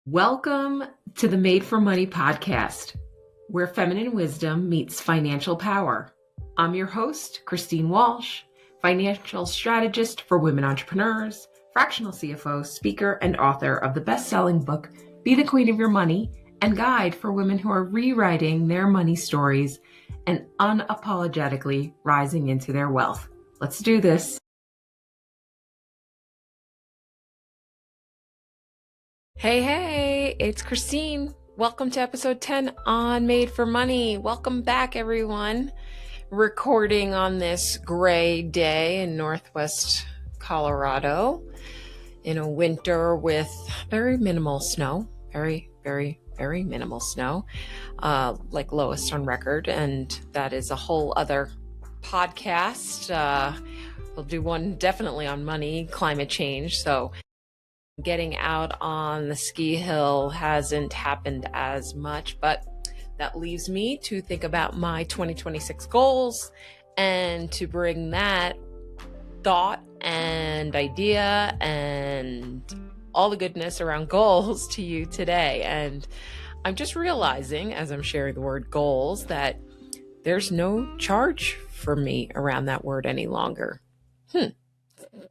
Welcome to the Made for Money podcast, where feminine wisdom meets financial power. I'm your host, Christine Walsh, financial strategist for women entrepreneurs, fractional CFO, speaker, and author of the best-selling book, Be the Queen of Your Money, and guide for women who are rewriting their money stories and unapologetically rising into their wealth. Let's do this. Hey, it's Christine. Welcome to episode 10 on Made for Money. Welcome back, everyone. Recording on this gray day in Northwest Colorado in a winter with very minimal snow, very minimal snow, like lowest on record. And that is a whole other podcast. We'll do one definitely on money, climate change. So getting out on the ski hill hasn't happened as much, but that leaves me to think about my 2026 goals and to bring that thought and idea and all the goodness around goals to you today. And I'm just realizing as I'm sharing the word goals that there's no charge for me around that word any longer.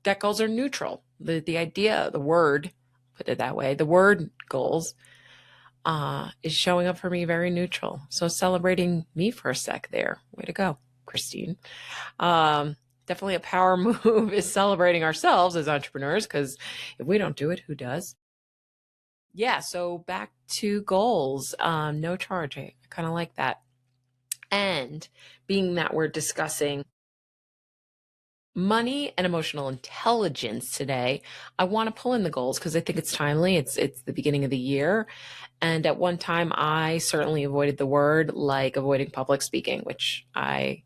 That goals are neutral. The idea, the word, put it that way, the word goals is showing up for me very neutral. So celebrating me for a sec there. Way to go, Christine. Definitely a power move is celebrating ourselves as entrepreneurs, because if we don't do it, who does? Yeah, so back to goals. No charge. I kind of like that. And being that we're discussing money and emotional intelligence today, I want to pull in the goals because I think it's timely. It's the beginning of the year. And at one time, I certainly avoided the word, like avoiding public speaking, which I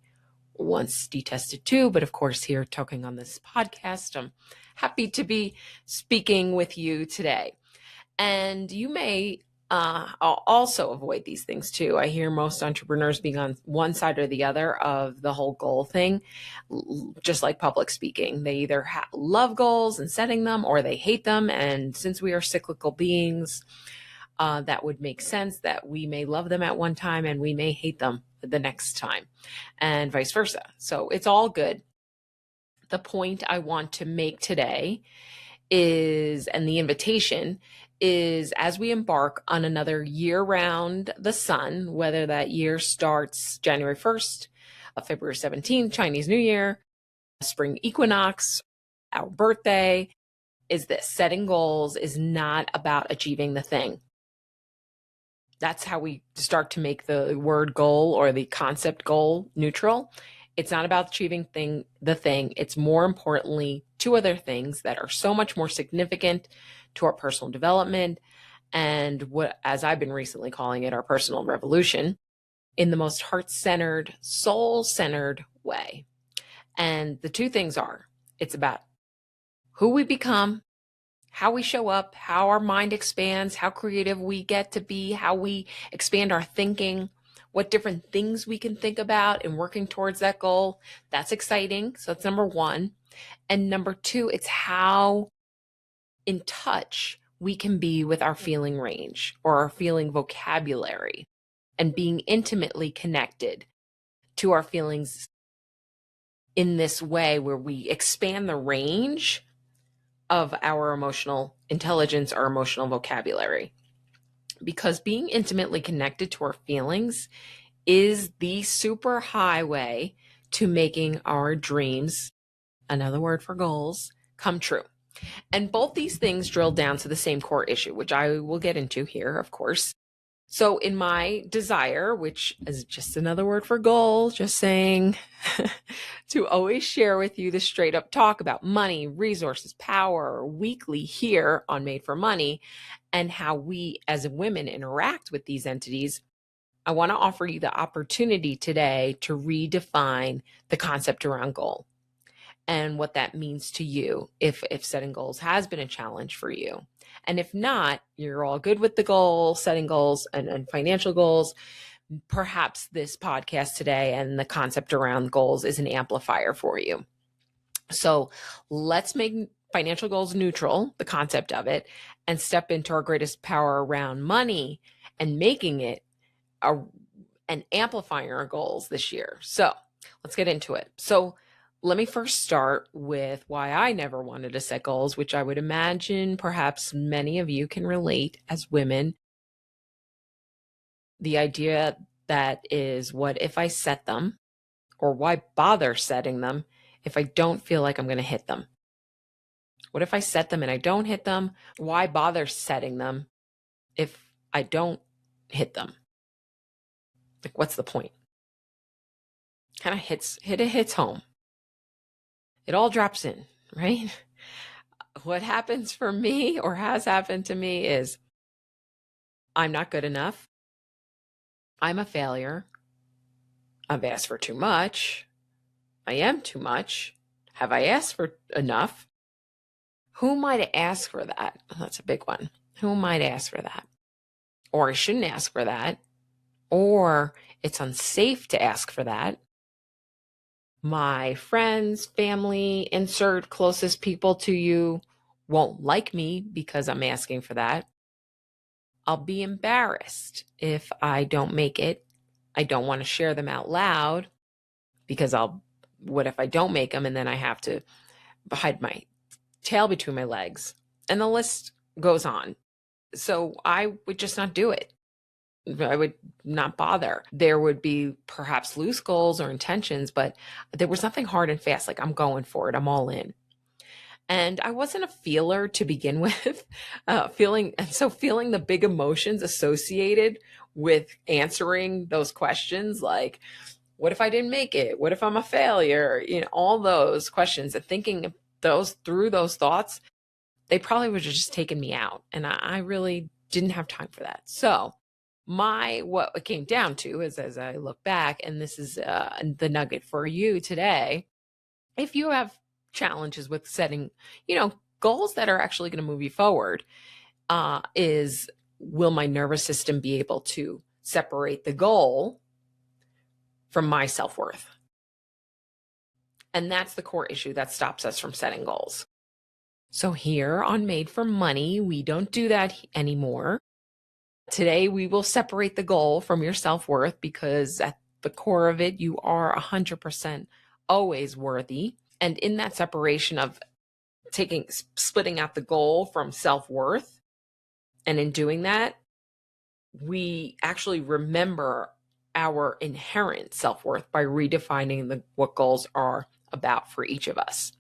once detested too. But of course, here talking on this podcast, I'm happy to be speaking with you today. And you may also avoid these things too. I hear most entrepreneurs being on one side or the other of the whole goal thing, just like public speaking. They either love goals and setting them, or they hate them. And since we are cyclical beings, that would make sense that we may love them at one time and we may hate them the next time, and vice versa. So it's all good. The point I want to make today is, and the invitation is, as we embark on another year round the sun, whether that year starts January 1st, February 17th, Chinese New Year, spring equinox, our birthday, is this: setting goals is not about achieving the thing. That's how we start to make the word goal or the concept goal neutral. It's not about achieving the thing. It's more importantly two other things that are so much more significant to our personal development and what, as I've been recently calling it, our personal revolution, in the most heart-centered, soul-centered way. And the two things are, it's about who we become, how we show up, how our mind expands, how creative we get to be, how we expand our thinking, what different things we can think about in working towards that goal. That's exciting. So that's number one. And number two, it's how in touch we can be with our feeling range or our feeling vocabulary, and being intimately connected to our feelings in this way where we expand the range of our emotional intelligence or emotional vocabulary. Because being intimately connected to our feelings is the super highway to making our dreams, another word for goals, come true. And both these things drill down to the same core issue, which I will get into here, of course. So in my desire, which is just another word for goal, just saying, to always share with you the straight up talk about money, resources, power, weekly here on Made for Money, and how we as women interact with these entities, I want to offer you the opportunity today to redefine the concept around goal and what that means to you if setting goals has been a challenge for you. And if not, you're all good with the goal, setting goals and financial goals, perhaps this podcast today and the concept around goals is an amplifier for you. So let's make financial goals neutral, the concept of it, and step into our greatest power around money and making it and amplifying our goals this year. So let's get into it. So let me first start with why I never wanted to set goals, which I would imagine perhaps many of you can relate as women. The idea that is, what if I set them, or why bother setting them if I don't feel like I'm going to hit them? What if I set them and I don't hit them? Why bother setting them if I don't hit them? Like, what's the point? Kind of hits home. It all drops in, right? What happens for me, or has happened to me, is I'm not good enough. I'm a failure. I've asked for too much. I am too much. Have I asked for enough? Who am I to ask for that? That's a big one. Who am I to ask for that? Or I shouldn't ask for that. Or it's unsafe to ask for that. My friends, family, insert closest people to you won't like me because I'm asking for that. I'll be embarrassed if I don't make it. I don't want to share them out loud because what if I don't make them and then I have to hide my tail between my legs? And the list goes on. So I would just not do it. I would not bother. There would be perhaps loose goals or intentions, but there was nothing hard and fast. Like, I'm going for it. I'm all in. And I wasn't a feeler to begin with, feeling the big emotions associated with answering those questions, like, what if I didn't make it? What if I'm a failure? All those questions, and thinking through those thoughts, they probably would have just taken me out. And I really didn't have time for that. So what it came down to is, as I look back, and this is the nugget for you today, if you have challenges with setting, goals that are actually going to move you forward, is, will my nervous system be able to separate the goal from my self-worth? And that's the core issue that stops us from setting goals. So here on Made for Money, we don't do that anymore. Today, we will separate the goal from your self-worth, because at the core of it, you are 100% always worthy. And in that separation of splitting out the goal from self-worth, and in doing that, we actually remember our inherent self-worth by redefining what goals are about for each of us.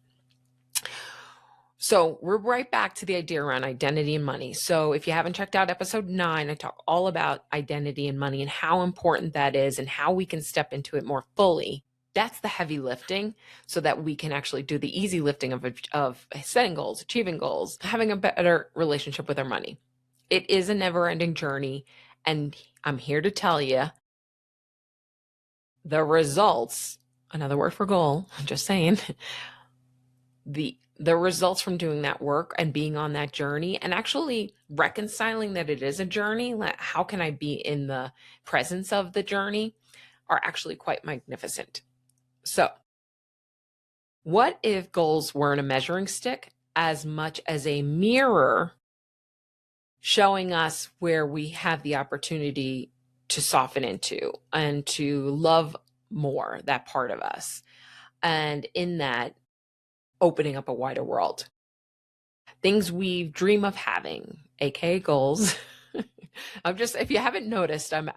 So we're right back to the idea around identity and money. So if you haven't checked out episode 9, I talk all about identity and money and how important that is and how we can step into it more fully. That's the heavy lifting, so that we can actually do the easy lifting of setting goals, achieving goals, having a better relationship with our money. It is a never-ending journey, and I'm here to tell you the results, another word for goal, I'm just saying, the results from doing that work and being on that journey, and actually reconciling that it is a journey, how can I be in the presence of the journey, are actually quite magnificent. So what if goals weren't a measuring stick as much as a mirror showing us where we have the opportunity to soften into and to love more that part of us, and in that, opening up a wider world? Things we dream of having, aka goals. If you haven't noticed, I'm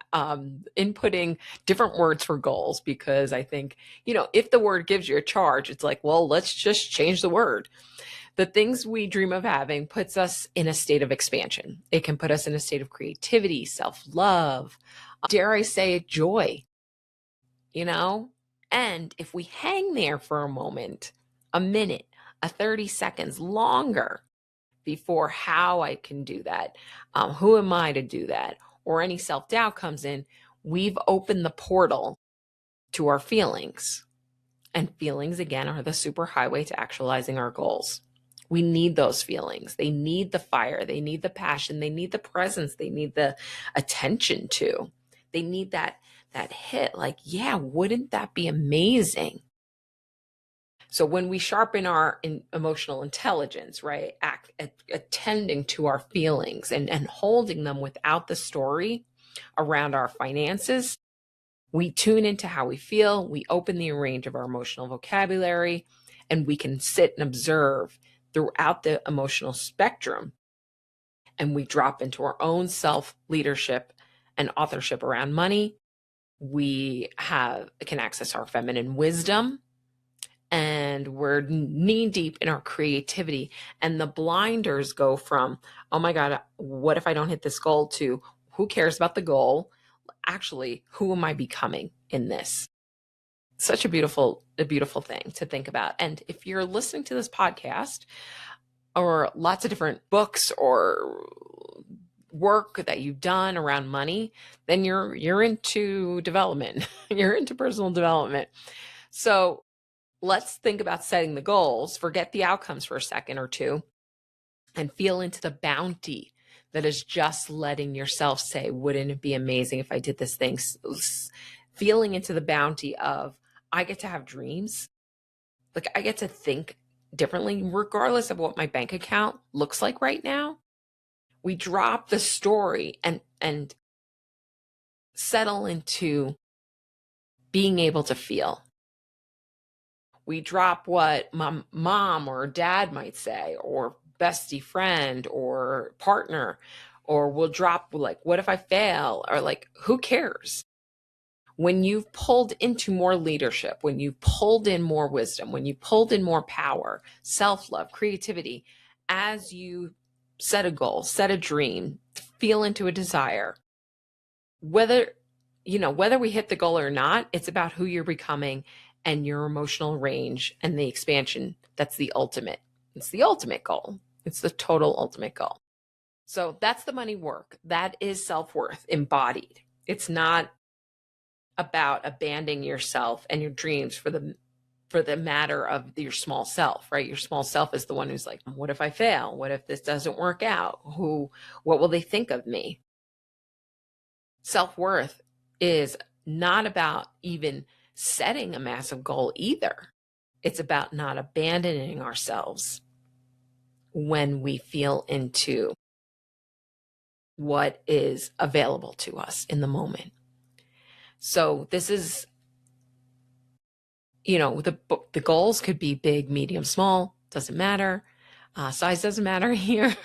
inputting different words for goals, because I think, if the word gives you a charge, it's like, well, let's just change the word. The things we dream of having puts us in a state of expansion. It can put us in a state of creativity, self-love, dare I say it, joy, and if we hang there for a moment, a minute, 30 seconds longer, before how I can do that, who am I to do that, or any self-doubt comes in, we've opened the portal to our feelings. And feelings, again, are the superhighway to actualizing our goals. We need those feelings. They need the fire. They need the passion. They need the presence. They need the attention too. They need that hit, like, yeah, wouldn't that be amazing? So when we sharpen our emotional intelligence, right, attending to our feelings and holding them without the story around our finances, we tune into how we feel, we open the range of our emotional vocabulary, and we can sit and observe throughout the emotional spectrum. And we drop into our own self leadership and authorship around money. We can access our feminine wisdom, and we're knee deep in our creativity. And the blinders go from, oh my God, what if I don't hit this goal, to who cares about the goal? Actually, who am I becoming in this? Such a beautiful thing to think about. And if you're listening to this podcast, or lots of different books or work that you've done around money, then you're into development. You're into personal development. So let's think about setting the goals, forget the outcomes for a second or two, and feel into the bounty that is just letting yourself say, wouldn't it be amazing if I did this thing? Feeling into the bounty of, I get to have dreams. Like, I get to think differently, regardless of what my bank account looks like right now. We drop the story and settle into being able to feel. We drop what mom or dad might say, or bestie friend or partner, or we'll drop like, what if I fail? Or like, who cares? When you've pulled into more leadership, when you've pulled in more wisdom, when you pulled in more power, self-love, creativity, as you set a goal, set a dream, feel into a desire, whether we hit the goal or not, it's about who you're becoming and your emotional range and the expansion. That's the ultimate. It's the ultimate goal. It's the total ultimate goal. So that's the money work. That is self-worth embodied. It's not about abandoning yourself and your dreams for the matter of your small self, right? Your small self is the one who's like, what if I fail? What if this doesn't work out? What will they think of me? Self-worth is not about even setting a massive goal either. It's about not abandoning ourselves when we feel into what is available to us in the moment. So this is, the goals could be big, medium, small, doesn't matter. Size doesn't matter here.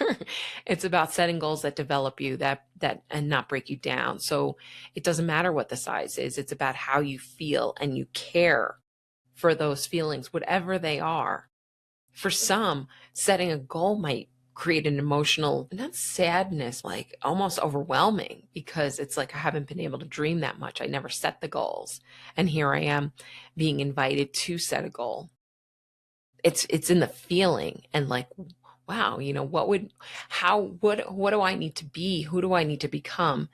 It's about setting goals that develop you, that and not break you down. So it doesn't matter what the size is. It's about how you feel and you care for those feelings, whatever they are. For some, setting a goal might create an emotional, not sadness, like almost overwhelming, because it's like, I haven't been able to dream that much. I never set the goals. And here I am being invited to set a goal. It's in the feeling, and like, wow, what do I need to be? Who do I need to become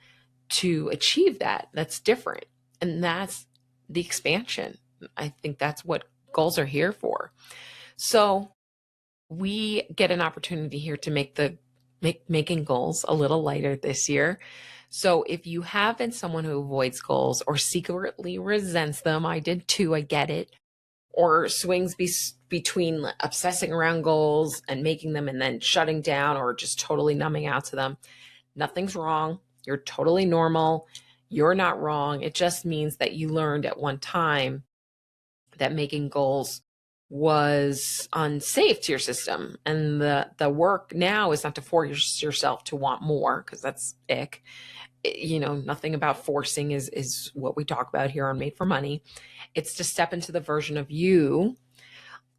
to achieve that? That's different. And that's the expansion. I think that's what goals are here for. So we get an opportunity here to make making goals a little lighter this year. So if you have been someone who avoids goals or secretly resents them, I did too, I get it, or swings between obsessing around goals and making them and then shutting down, or just totally numbing out to them, nothing's wrong. You're totally normal. You're not wrong. It just means that you learned at one time that making goals was unsafe to your system. And the work now is not to force yourself to want more, because that's ick. Nothing about forcing is what we talk about here on Made for Money. It's to step into the version of you,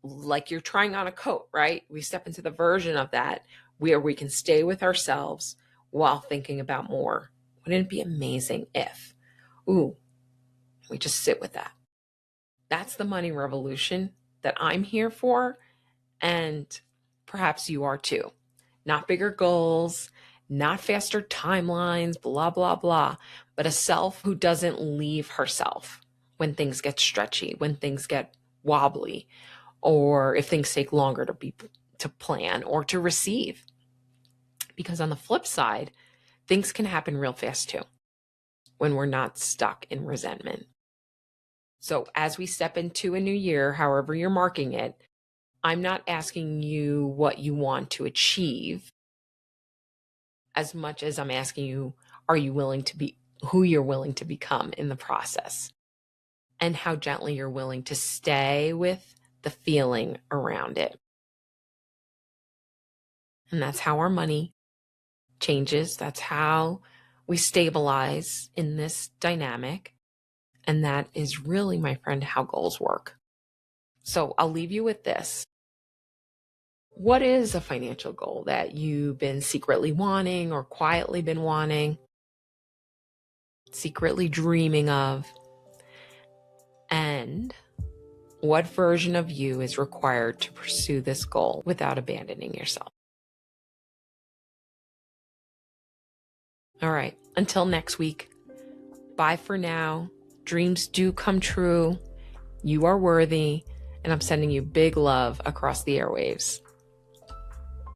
like you're trying on a coat, right? We step into the version of that where we can stay with ourselves while thinking about more. Wouldn't it be amazing if, we just sit with that? That's the money revolution that I'm here for, and perhaps you are too. Not bigger goals, not faster timelines, blah, blah, blah, but a self who doesn't leave herself when things get stretchy, when things get wobbly, or if things take longer to plan or to receive. Because on the flip side, things can happen real fast too, when we're not stuck in resentment. So as we step into a new year, however you're marking it, I'm not asking you what you want to achieve as much as I'm asking you, are you willing to be who you're willing to become in the process, and how gently you're willing to stay with the feeling around it. And that's how our money changes. That's how we stabilize in this dynamic. And that is really, my friend, how goals work. So I'll leave you with this. What is a financial goal that you've been secretly wanting or quietly been wanting, secretly dreaming of? And what version of you is required to pursue this goal without abandoning yourself? All right, until next week, bye for now. Dreams do come true. You are worthy, and I'm sending you big love across the airwaves.